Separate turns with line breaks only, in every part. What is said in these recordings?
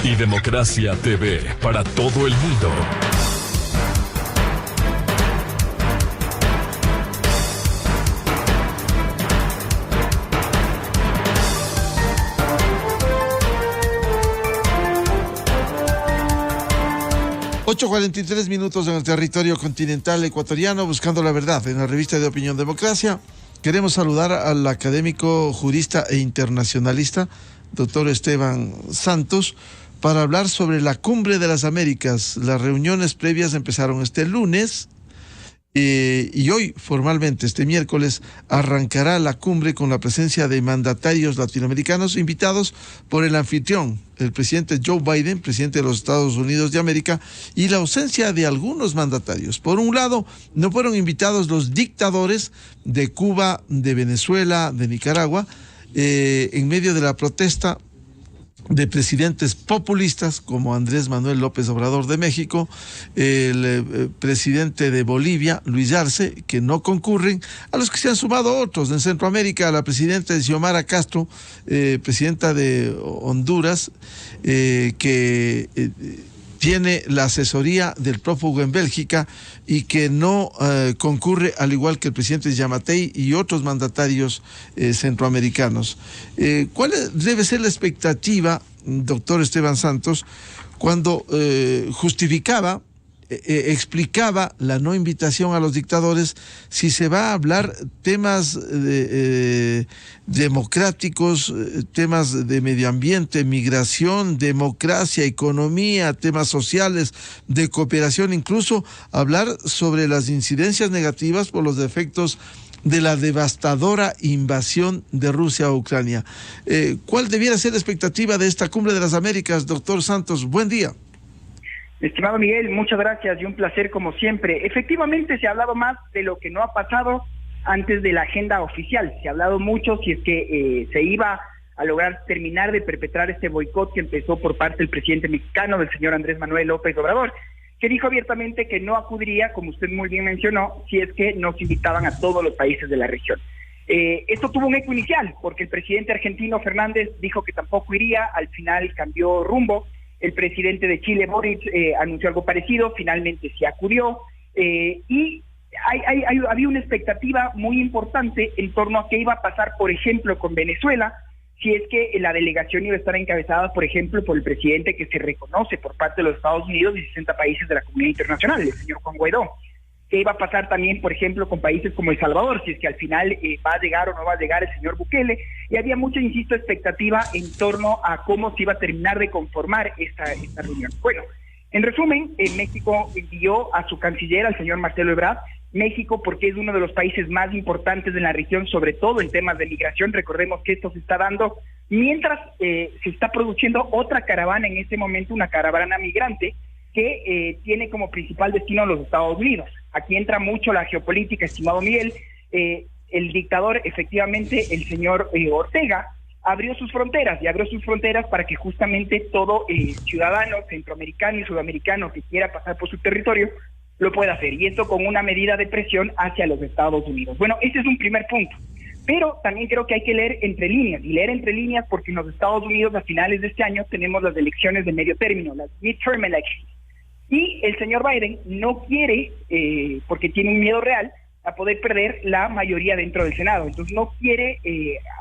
y Democracia TV para todo el mundo.
...8:43 en el territorio continental ecuatoriano, buscando la verdad en la revista de Opinión Democracia. Queremos saludar al académico, jurista e internacionalista, doctor Esteban Santos, para hablar sobre la Cumbre de las Américas. Las reuniones previas empezaron este lunes y hoy, formalmente, este miércoles, arrancará la cumbre con la presencia de mandatarios latinoamericanos invitados por el anfitrión, el presidente Joe Biden, presidente de los Estados Unidos de América, y la ausencia de algunos mandatarios. Por un lado, no fueron invitados los dictadores de Cuba, de Venezuela, de Nicaragua, en medio de la protesta de presidentes populistas como Andrés Manuel López Obrador de México, el presidente de Bolivia, Luis Arce, que no concurren, a los que se han sumado otros. En Centroamérica, la presidenta Xiomara Castro, presidenta de Honduras, que tiene la asesoría del prófugo en Bélgica y que no concurre, al igual que el presidente Yamatei y otros mandatarios centroamericanos. ¿Cuál debe ser la expectativa, doctor Esteban Santos, cuando justificaba, explicaba la no invitación a los dictadores, si se va a hablar temas democráticos, temas de medio ambiente, migración, democracia, economía, temas sociales, de cooperación, incluso hablar sobre las incidencias negativas por los efectos de la devastadora invasión de Rusia a Ucrania? ¿Cuál debiera ser la expectativa de esta Cumbre de las Américas, doctor Santos? Buen día.
Estimado Miguel, muchas gracias y un placer como siempre. Efectivamente se ha hablado más de lo que no ha pasado antes de la agenda oficial. Se ha hablado mucho si es que se iba a lograr terminar de perpetrar este boicot que empezó por parte del presidente mexicano, del señor Andrés Manuel López Obrador, que dijo abiertamente que no acudiría, como usted muy bien mencionó, si es que nos invitaban a todos los países de la región. Esto tuvo un eco inicial, porque el presidente argentino Fernández dijo que tampoco iría, al final cambió rumbo. El presidente de Chile, Boric, anunció algo parecido, finalmente se acudió, y había una expectativa muy importante en torno a qué iba a pasar, por ejemplo, con Venezuela, si es que la delegación iba a estar encabezada, por ejemplo, por el presidente que se reconoce por parte de los Estados Unidos y 60 países de la comunidad internacional, el señor Juan Guaidó. ¿Qué iba a pasar también, por ejemplo, con países como El Salvador, si es que al final va a llegar o no va a llegar el señor Bukele? Y había mucha, insisto, expectativa en torno a cómo se iba a terminar de conformar esta reunión. Bueno, en resumen, México envió a su canciller, al señor Marcelo Ebrard. México, porque es uno de los países más importantes de la región, sobre todo en temas de migración. Recordemos que esto se está dando mientras se está produciendo otra caravana en este momento, una caravana migrante, que tiene como principal destino los Estados Unidos. Aquí entra mucho la geopolítica, estimado Miguel. El dictador, efectivamente, el señor Ortega, abrió sus fronteras para que justamente todo ciudadano centroamericano y sudamericano que quiera pasar por su territorio lo pueda hacer, y esto con una medida de presión hacia los Estados Unidos. Bueno, ese es un primer punto, pero también creo que hay que leer entre líneas, porque en los Estados Unidos a finales de este año tenemos las elecciones de medio término, las midterm elections, y el señor Biden no quiere, porque tiene un miedo real a poder perder la mayoría dentro del Senado, entonces no quiere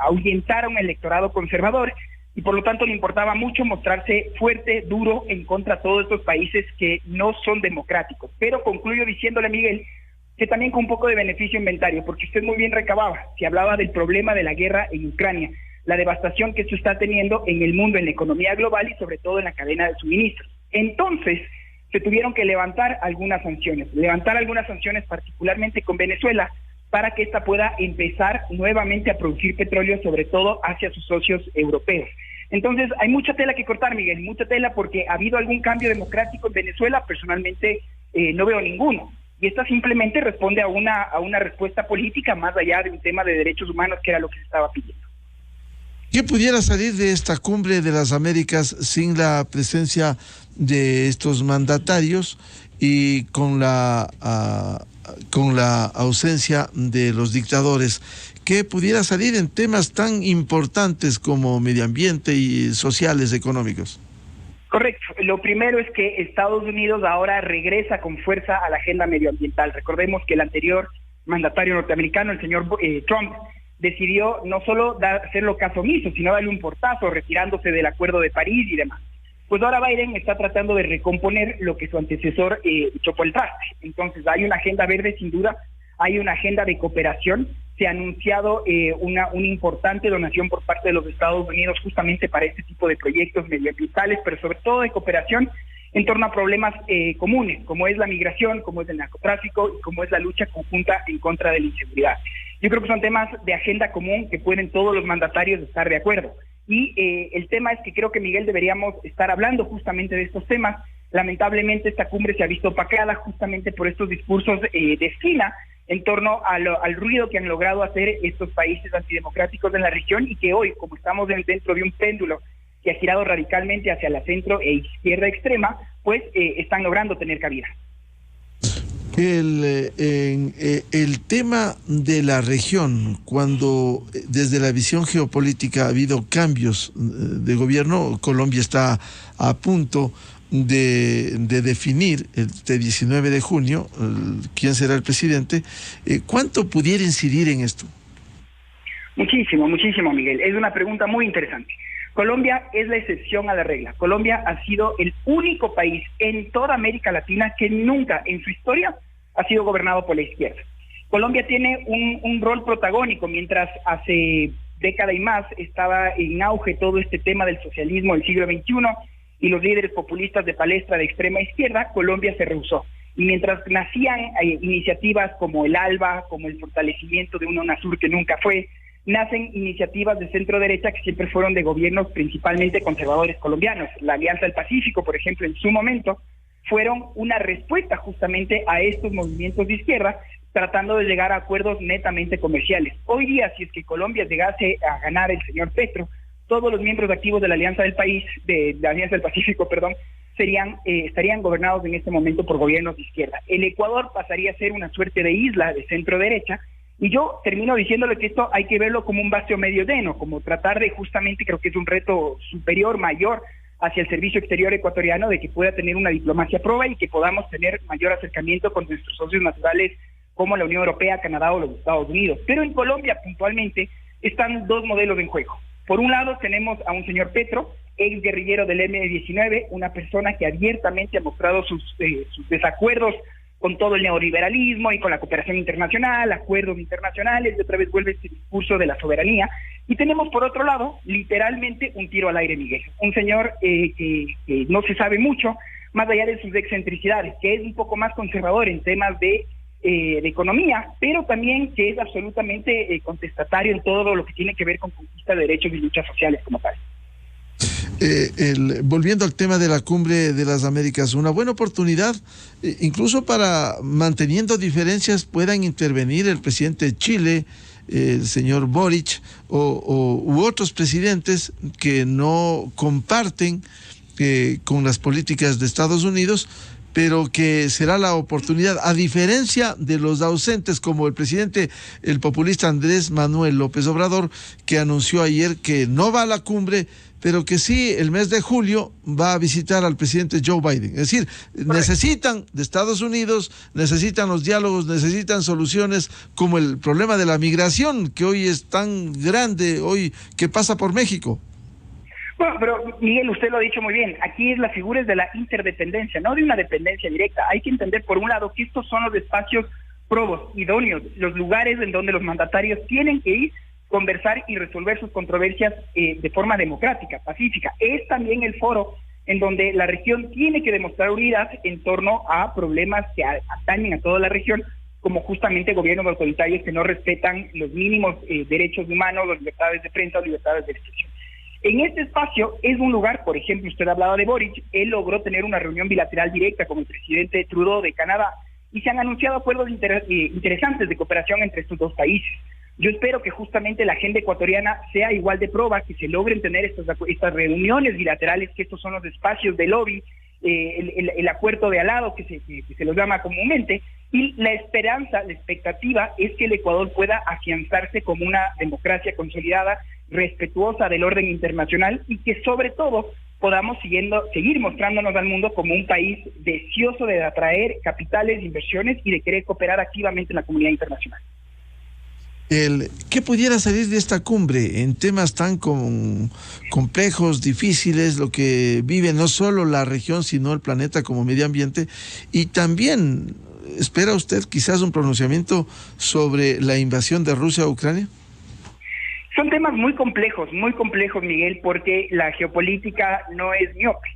ahuyentar a un electorado conservador, y por lo tanto le importaba mucho mostrarse fuerte, duro, en contra de todos estos países que no son democráticos. Pero concluyo diciéndole a Miguel que también con un poco de beneficio inventario, porque usted muy bien recababa, se hablaba del problema de la guerra en Ucrania, la devastación que esto está teniendo en el mundo, en la economía global y sobre todo en la cadena de suministros. Entonces, se tuvieron que levantar algunas sanciones particularmente con Venezuela, para que ésta pueda empezar nuevamente a producir petróleo, sobre todo hacia sus socios europeos. Entonces, hay mucha tela que cortar, Miguel, mucha tela, porque ha habido algún cambio democrático en Venezuela. Personalmente no veo ninguno, y esta simplemente responde a una respuesta política más allá de un tema de derechos humanos, que era lo que se estaba pidiendo.
¿Qué pudiera salir de esta Cumbre de las Américas sin la presencia de estos mandatarios y con la ausencia de los dictadores? ¿Qué pudiera salir en temas tan importantes como medio ambiente y sociales, económicos?
Correcto. Lo primero es que Estados Unidos ahora regresa con fuerza a la agenda medioambiental. Recordemos que el anterior mandatario norteamericano, el señor Trump, decidió no solo hacerlo caso omiso, sino darle un portazo, retirándose del Acuerdo de París y demás. Pues ahora Biden está tratando de recomponer lo que su antecesor echó por el traste. Entonces hay una agenda verde sin duda, hay una agenda de cooperación. Se ha anunciado una importante donación por parte de los Estados Unidos justamente para este tipo de proyectos medioambientales, pero sobre todo de cooperación en torno a problemas comunes, como es la migración, como es el narcotráfico y como es la lucha conjunta en contra de la inseguridad. Yo creo que son temas de agenda común que pueden todos los mandatarios estar de acuerdo. Y el tema es que creo que, Miguel, deberíamos estar hablando justamente de estos temas. Lamentablemente esta cumbre se ha visto opacada justamente por estos discursos de esquina en torno al ruido que han logrado hacer estos países antidemocráticos en la región y que hoy, como estamos dentro de un péndulo que ha girado radicalmente hacia la centro e izquierda extrema, pues están logrando tener cabida.
El tema de la región, cuando desde la visión geopolítica ha habido cambios de gobierno, Colombia está a punto de definir este 19 de junio quién será el presidente. ¿Cuánto pudiera incidir en esto?
Muchísimo, Miguel. Es una pregunta muy interesante. Colombia es la excepción a la regla. Colombia ha sido el único país en toda América Latina que nunca en su historia ha sido gobernado por la izquierda. Colombia tiene un rol protagónico, mientras hace década y más estaba en auge todo este tema del socialismo del siglo XXI y los líderes populistas de palestra de extrema izquierda, Colombia se rehusó. Y mientras nacían iniciativas como el ALBA, como el fortalecimiento de una UNASUR que nunca fue, nacen iniciativas de centro derecha que siempre fueron de gobiernos principalmente conservadores colombianos. La Alianza del Pacífico, por ejemplo, en su momento, fueron una respuesta justamente a estos movimientos de izquierda, tratando de llegar a acuerdos netamente comerciales. Hoy día, si es que Colombia llegase a ganar el señor Petro, todos los miembros activos de la Alianza del Alianza del Pacífico, estarían gobernados en este momento por gobiernos de izquierda. El Ecuador pasaría a ser una suerte de isla de centro derecha, y yo termino diciéndole que esto hay que verlo como un vaso medio lleno, como tratar de justamente, creo que es un reto superior, mayor, hacia el servicio exterior ecuatoriano, de que pueda tener una diplomacia proba y que podamos tener mayor acercamiento con nuestros socios naturales como la Unión Europea, Canadá o los Estados Unidos. Pero en Colombia, puntualmente, están dos modelos en juego. Por un lado, tenemos a un señor Petro, ex guerrillero del M-19, una persona que abiertamente ha mostrado sus desacuerdos con todo el neoliberalismo y con la cooperación internacional, acuerdos internacionales, y otra vez vuelve este discurso de la soberanía. Y tenemos por otro lado, literalmente, un tiro al aire, Miguel. Un señor que no se sabe mucho, más allá de sus excentricidades, que es un poco más conservador en temas de economía, pero también que es absolutamente contestatario en todo lo que tiene que ver con conquista de derechos y luchas sociales como tal.
Volviendo al tema de la Cumbre de las Américas, una buena oportunidad, incluso para, manteniendo diferencias, puedan intervenir el presidente de Chile, el señor Boric, u otros presidentes que no comparten con las políticas de Estados Unidos, pero que será la oportunidad, a diferencia de los ausentes, como el presidente, el populista Andrés Manuel López Obrador, que anunció ayer que no va a la cumbre, pero que sí, el mes de julio va a visitar al presidente Joe Biden. Es decir, necesitan de Estados Unidos, necesitan los diálogos, necesitan soluciones como el problema de la migración, que hoy es tan grande, hoy que pasa por México.
Bueno, pero Miguel, usted lo ha dicho muy bien, aquí la figura es de la interdependencia, no de una dependencia directa. Hay que entender, por un lado, que estos son los espacios probos, idóneos, los lugares en donde los mandatarios tienen que ir, conversar y resolver sus controversias de forma democrática, pacífica. Es también el foro en donde la región tiene que demostrar unidad en torno a problemas que atañen a toda la región, como justamente gobiernos autoritarios que no respetan los mínimos derechos humanos, las libertades de prensa o libertades de expresión. En este espacio es un lugar, por ejemplo, usted hablaba de Boric, él logró tener una reunión bilateral directa con el presidente Trudeau de Canadá y se han anunciado acuerdos interesantes de cooperación entre estos dos países. Yo espero que justamente la agenda ecuatoriana sea igual de proba, que se logren tener estas reuniones bilaterales, que estos son los espacios de lobby, el acuerdo de al lado que se los llama comúnmente, y la esperanza, la expectativa es que el Ecuador pueda afianzarse como una democracia consolidada, respetuosa del orden internacional y que sobre todo podamos seguir mostrándonos al mundo como un país deseoso de atraer capitales, inversiones y de querer cooperar activamente en la comunidad internacional.
¿Qué pudiera salir de esta cumbre en temas tan complejos, difíciles, lo que vive no solo la región, sino el planeta como medio ambiente? Y también, ¿espera usted quizás un pronunciamiento sobre la invasión de Rusia a Ucrania?
Son temas muy complejos, Miguel, porque la geopolítica no es miope.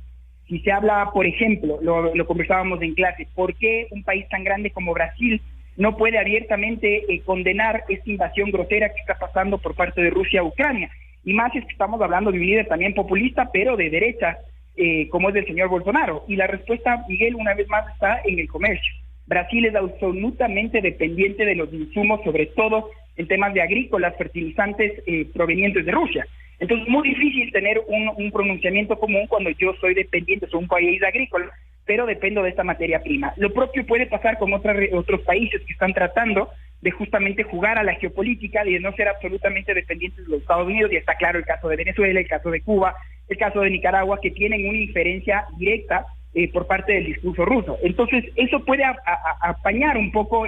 Si se habla, por ejemplo, lo conversábamos en clase, ¿por qué un país tan grande como Brasil no puede abiertamente condenar esta invasión grosera que está pasando por parte de Rusia a Ucrania? Y más es que estamos hablando de un líder también populista, pero de derecha, como es el señor Bolsonaro. Y la respuesta, Miguel, una vez más está en el comercio. Brasil es absolutamente dependiente de los insumos, sobre todo en temas de agrícolas, fertilizantes provenientes de Rusia. Entonces es muy difícil tener un pronunciamiento común cuando yo soy dependiente, soy un país agrícola, pero dependo de esta materia prima. Lo propio puede pasar con otros países que están tratando de justamente jugar a la geopolítica y de no ser absolutamente dependientes de los Estados Unidos, y está claro el caso de Venezuela, el caso de Cuba, el caso de Nicaragua, que tienen una inferencia directa por parte del discurso ruso. Entonces, eso puede apañar un poco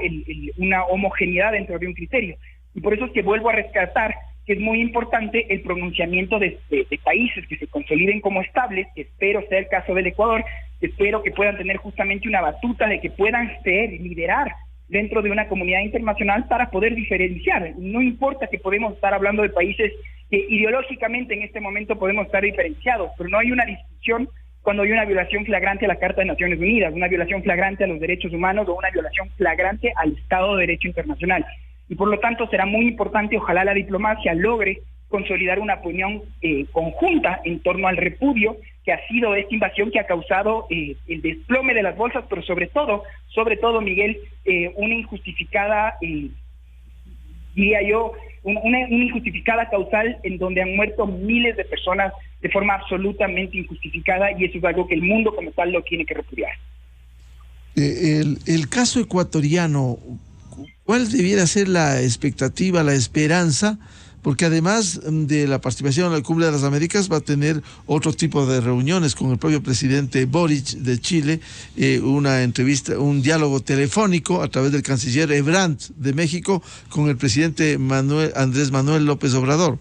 una homogeneidad dentro de un criterio. Y por eso es que vuelvo a rescatar que es muy importante el pronunciamiento de países que se consoliden como estables, que espero sea el caso del Ecuador, que espero que puedan tener justamente una batuta de que puedan liderar dentro de una comunidad internacional para poder diferenciar. No importa que podemos estar hablando de países que ideológicamente en este momento podemos estar diferenciados, pero no hay una discusión cuando hay una violación flagrante a la Carta de Naciones Unidas, una violación flagrante a los derechos humanos o una violación flagrante al Estado de Derecho internacional. Y por lo tanto será muy importante, ojalá la diplomacia logre consolidar una opinión conjunta en torno al repudio que ha sido esta invasión que ha causado el desplome de las bolsas, pero sobre todo, Miguel, una injustificada, diría yo, una injustificada causal en donde han muerto miles de personas de forma absolutamente injustificada, y eso es algo que el mundo como tal lo tiene que repudiar.
El caso ecuatoriano, ¿cuál debiera ser la expectativa, la esperanza? Porque además de la participación en la Cumbre de las Américas va a tener otro tipo de reuniones con el propio presidente Boric de Chile, una entrevista, un diálogo telefónico a través del canciller Ebrard de México con el presidente Andrés Manuel López Obrador.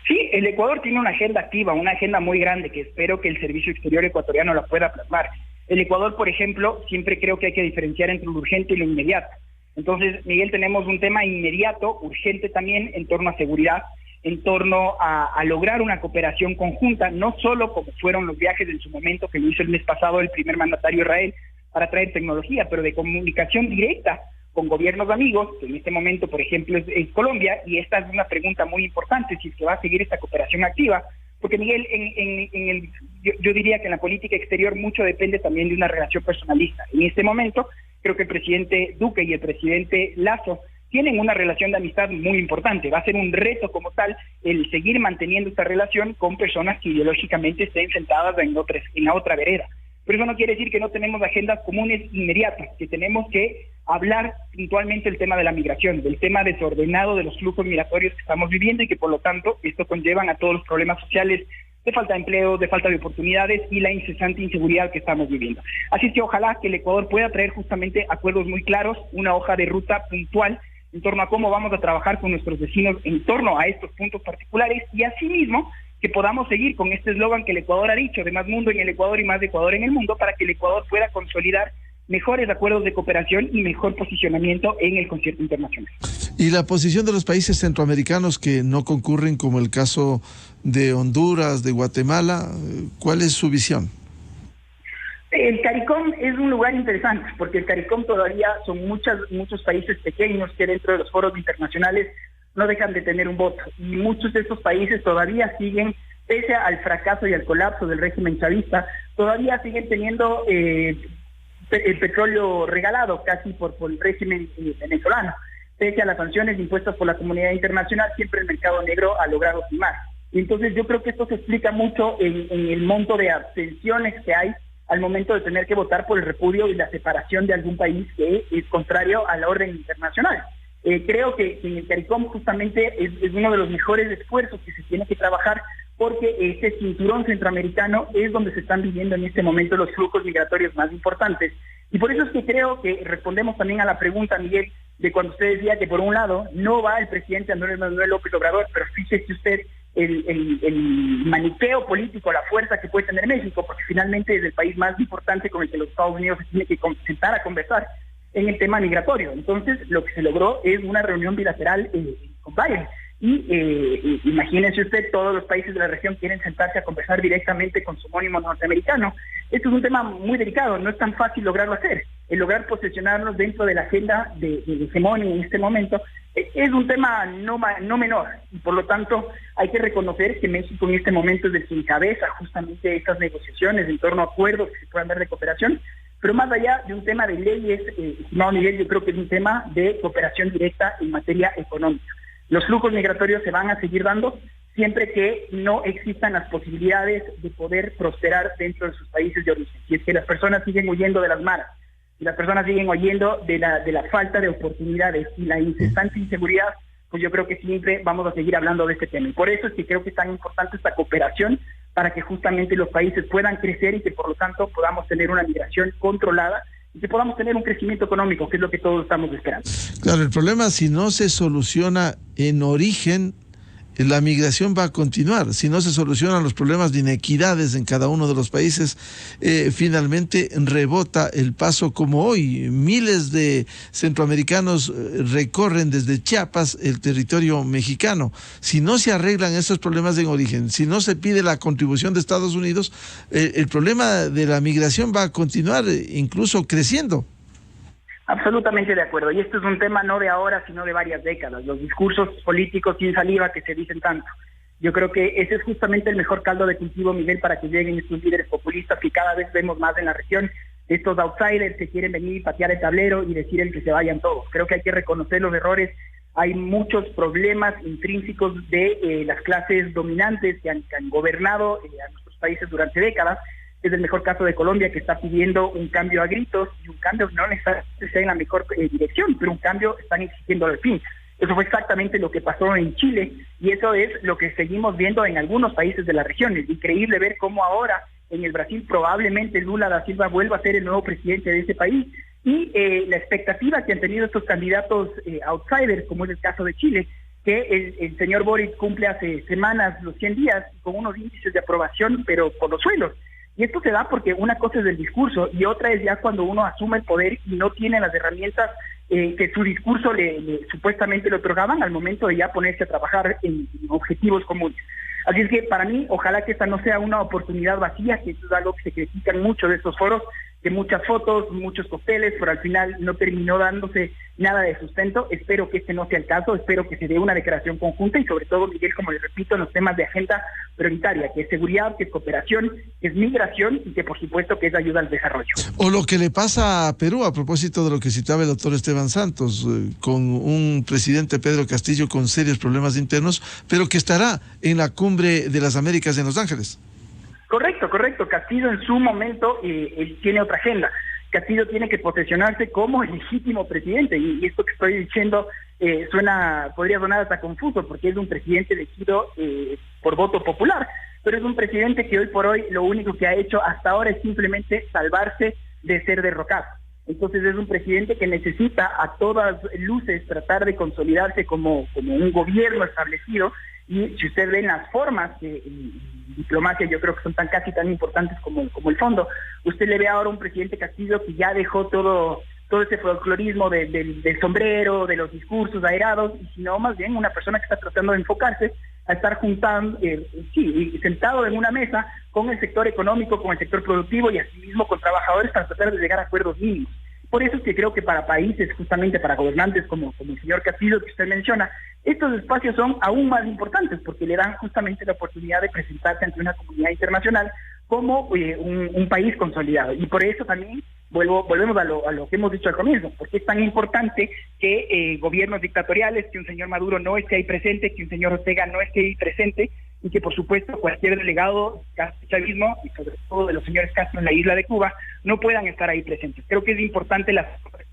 Sí, el Ecuador tiene una agenda activa, una agenda muy grande que espero que el Servicio Exterior ecuatoriano la pueda plasmar. El Ecuador, por ejemplo, siempre creo que hay que diferenciar entre lo urgente y lo inmediato. Entonces, Miguel, tenemos un tema inmediato, urgente también, en torno a seguridad, en torno a lograr una cooperación conjunta, no solo como fueron los viajes en su momento, que lo hizo el mes pasado el primer mandatario de Israel, para traer tecnología, pero de comunicación directa con gobiernos amigos, que en este momento, por ejemplo, es Colombia, y esta es una pregunta muy importante, si es que va a seguir esta cooperación activa, porque Miguel, yo diría que en la política exterior mucho depende también de una relación personalista. En este momento, creo que el presidente Duque y el presidente Lasso tienen una relación de amistad muy importante. Va a ser un reto como tal el seguir manteniendo esta relación con personas que ideológicamente estén sentadas en la otra vereda. Pero eso no quiere decir que no tenemos agendas comunes inmediatas, que tenemos que hablar puntualmente del tema de la migración, del tema desordenado de los flujos migratorios que estamos viviendo, y que por lo tanto esto conllevan a todos los problemas sociales de falta de empleo, de falta de oportunidades y la incesante inseguridad que estamos viviendo. Así que ojalá que el Ecuador pueda traer justamente acuerdos muy claros, una hoja de ruta puntual en torno a cómo vamos a trabajar con nuestros vecinos en torno a estos puntos particulares, y asimismo que podamos seguir con este eslogan que el Ecuador ha dicho, de más mundo en el Ecuador y más de Ecuador en el mundo, para que el Ecuador pueda consolidar mejores acuerdos de cooperación y mejor posicionamiento en el concierto internacional.
Y la posición de los países centroamericanos que no concurren, como el caso de Honduras, de Guatemala, ¿cuál es su visión?
El CARICOM es un lugar interesante, porque el CARICOM todavía son muchos países pequeños que dentro de los foros internacionales no dejan de tener un voto, y muchos de estos países todavía siguen, pese al fracaso y al colapso del régimen chavista, todavía siguen teniendo el petróleo regalado casi por el régimen venezolano. Pese a las sanciones impuestas por la comunidad internacional, siempre el mercado negro ha logrado timar. Y entonces yo creo que esto se explica mucho en el monto de abstenciones que hay al momento de tener que votar por el repudio y la separación de algún país que es contrario a la orden internacional. Creo que en el CARICOM justamente es uno de los mejores esfuerzos que se tiene que trabajar porque este cinturón centroamericano es donde se están viviendo en este momento los flujos migratorios más importantes. Y por eso es que creo que respondemos también a la pregunta, Miguel, de cuando usted decía que por un lado no va el presidente Andrés Manuel López Obrador, pero fíjese usted el maniqueo político, la fuerza que puede tener México, porque finalmente es el país más importante con el que los Estados Unidos se tiene que sentar a conversar en el tema migratorio. Entonces, lo que se logró es una reunión bilateral con Biden. Y imagínense usted, todos los países de la región quieren sentarse a conversar directamente con su homónimo norteamericano. Esto es un tema muy delicado, no es tan fácil lograrlo hacer. El lograr posicionarnos dentro de la agenda de hegemonía en este momento es un tema no menor, y por lo tanto hay que reconocer que México en este momento es el que encabeza justamente estas negociaciones en torno a acuerdos que se puedan dar de cooperación, pero más allá de un tema de leyes, estimado Miguel, yo creo que es un tema de cooperación directa en materia económica. Los flujos migratorios se van a seguir dando siempre que no existan las posibilidades de poder prosperar dentro de sus países de origen. Si es que las personas siguen huyendo de las maras, si las personas siguen huyendo de la falta de oportunidades y la incesante inseguridad, pues yo creo que siempre vamos a seguir hablando de este tema. Y por eso es que creo que es tan importante esta cooperación para que justamente los países puedan crecer y que por lo tanto podamos tener una migración controlada y que podamos tener un crecimiento económico, que es lo que todos estamos esperando.
Claro, el problema, si no se soluciona en origen, la migración va a continuar. Si no se solucionan los problemas de inequidades en cada uno de los países, finalmente rebota el paso, como hoy. Miles de centroamericanos recorren desde Chiapas el territorio mexicano. Si no se arreglan esos problemas en origen, si no se pide la contribución de Estados Unidos, el problema de la migración va a continuar, incluso creciendo.
Absolutamente de acuerdo, y esto es un tema no de ahora, sino de varias décadas, los discursos políticos sin saliva que se dicen tanto. Yo creo que ese es justamente el mejor caldo de cultivo, Miguel, para que lleguen estos líderes populistas que cada vez vemos más en la región, estos outsiders que quieren venir y patear el tablero y decir el que se vayan todos. Creo que hay que reconocer los errores, hay muchos problemas intrínsecos de las clases dominantes que han gobernado a nuestros países durante décadas. Es el mejor caso de Colombia, que está pidiendo un cambio a gritos, y un cambio no necesariamente sea en la mejor dirección, pero un cambio están exigiendo al fin. Eso fue exactamente lo que pasó en Chile, y eso es lo que seguimos viendo en algunos países de la región. Es increíble ver cómo ahora en el Brasil probablemente Lula da Silva vuelva a ser el nuevo presidente de ese país, y la expectativa que han tenido estos candidatos outsiders, como es el caso de Chile, que el señor Boric cumple hace semanas los 100 días con unos índices de aprobación, pero por los suelos. Y esto se da porque una cosa es el discurso y otra es ya cuando uno asume el poder y no tiene las herramientas que su discurso supuestamente le otorgaban al momento de ya ponerse a trabajar en objetivos comunes. Así es que para mí, ojalá que esta no sea una oportunidad vacía, que eso es algo que se critican mucho de estos foros, que muchas fotos, muchos cócteles, pero al final no terminó dándose nada de sustento. Espero que este no sea el caso, espero que se dé una declaración conjunta y sobre todo, Miguel, como les repito, en los temas de agenda prioritaria, que es seguridad, que es cooperación, que es migración y que por supuesto que es ayuda al desarrollo.
O lo que le pasa a Perú, a propósito de lo que citaba el doctor Esteban Santos, con un presidente Pedro Castillo con serios problemas internos, pero que estará en la Cumbre de las Américas en Los Ángeles.
Correcto. Castillo en su momento él tiene otra agenda. Castillo tiene que posicionarse como el legítimo presidente y esto que estoy diciendo podría sonar hasta confuso porque es un presidente elegido por voto popular, pero es un presidente que hoy por hoy lo único que ha hecho hasta ahora es simplemente salvarse de ser derrocado. Entonces es un presidente que necesita a todas luces tratar de consolidarse como un gobierno establecido. Y si usted ve las formas de diplomacia, yo creo que son casi tan importantes como el fondo. Usted le ve ahora un presidente Castillo que ya dejó todo ese folclorismo del sombrero, de los discursos aerados, y sino más bien una persona que está tratando de enfocarse a estar juntando, sentado en una mesa con el sector económico, con el sector productivo y asimismo con trabajadores para tratar de llegar a acuerdos mínimos. Por eso es que creo que para países, justamente para gobernantes como el señor Castillo que usted menciona, estos espacios son aún más importantes porque le dan justamente la oportunidad de presentarse ante una comunidad internacional como un país consolidado. Y por eso también volvemos a lo que hemos dicho al comienzo, porque es tan importante que gobiernos dictatoriales, que un señor Maduro no esté ahí presente, que un señor Ortega no esté ahí presente, y que por supuesto cualquier delegado chavismo, y sobre todo de los señores Castro en la isla de Cuba, no puedan estar ahí presentes. Creo que es importante en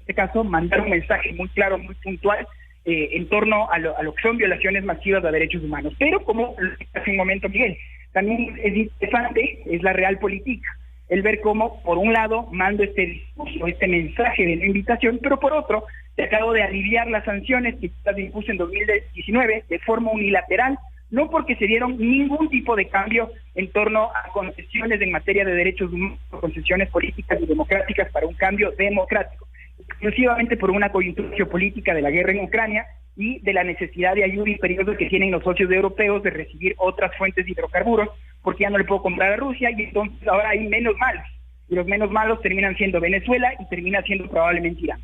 este caso mandar un mensaje muy claro, muy puntual, en torno a lo que son violaciones masivas de derechos humanos. Pero como hace un momento Miguel, también es interesante, es la realpolitik, el ver cómo, por un lado, mando este discurso, este mensaje de la invitación, pero por otro, se acabó de aliviar las sanciones que se impuso en 2019 de forma unilateral, no porque se dieron ningún tipo de cambio en torno a concesiones en materia de derechos humanos, concesiones políticas y democráticas para un cambio democrático, exclusivamente por una coyuntura geopolítica de la guerra en Ucrania y de la necesidad de ayuda imperiosa que tienen los socios europeos de recibir otras fuentes de hidrocarburos, porque ya no le puedo comprar a Rusia y entonces ahora hay menos malos, y los menos malos terminan siendo Venezuela y termina siendo probablemente Irán.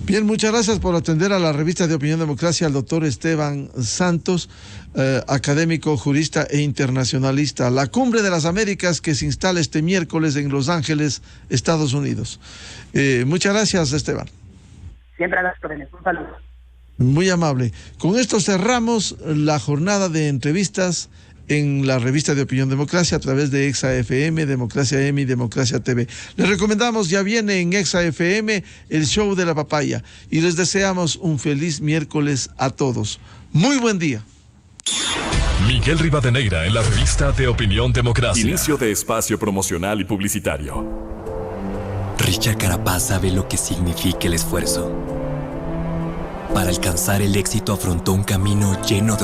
Bien, muchas gracias por atender a la revista de Opinión Democracia al doctor Esteban Santos, académico, jurista e internacionalista. La Cumbre de las Américas que se instala este miércoles en Los Ángeles, Estados Unidos. Muchas gracias, Esteban.
Siempre a las órdenes. Un saludo.
Muy amable. Con esto cerramos la jornada de entrevistas en la revista de Opinión Democracia a través de Exa FM, Democracia M y Democracia TV. Les recomendamos, ya viene en Exa FM el show de la papaya y les deseamos un feliz miércoles a todos. Muy buen día.
Miguel Rivadeneira en la revista de Opinión Democracia.
Inicio de espacio promocional y publicitario.
Richard Carapaz sabe lo que significa el esfuerzo. Para alcanzar el éxito afrontó un camino lleno de